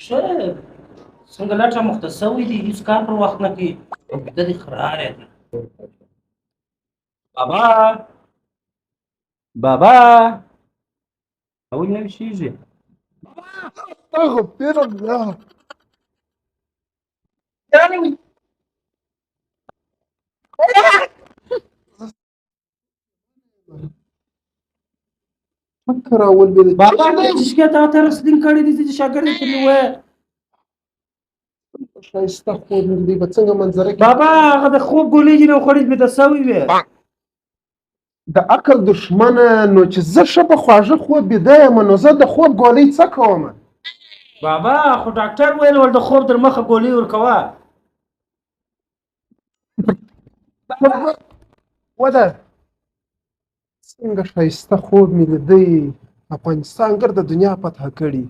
ښه څنګه لټه مخته شوی دی هېڅ کار پر وخت نه کوي او بیده دې خرارې ده بابا بابا ولې نه ویښېږي استغفر الله مکه راولوېده بابا چې شپې ته ته رسلین کړی دي چې شاګرد ته مې وویل ښایسته خوب مې دی به څنګه منظره کې بابا هغه د خوب ګولۍ دي نو خوړې بیده شوی وې د عقل دښمنه نو چې زه ښه په خواږه خوب بیده یم نو زه د خوب ګولۍ څه کوم بابا خو ډاکټر ویل ول د خوب در مخه ګولۍ ورکوه وده څنګه ښایسته خوب مې لیدی افغانستان ګر د دنیا فتح کړي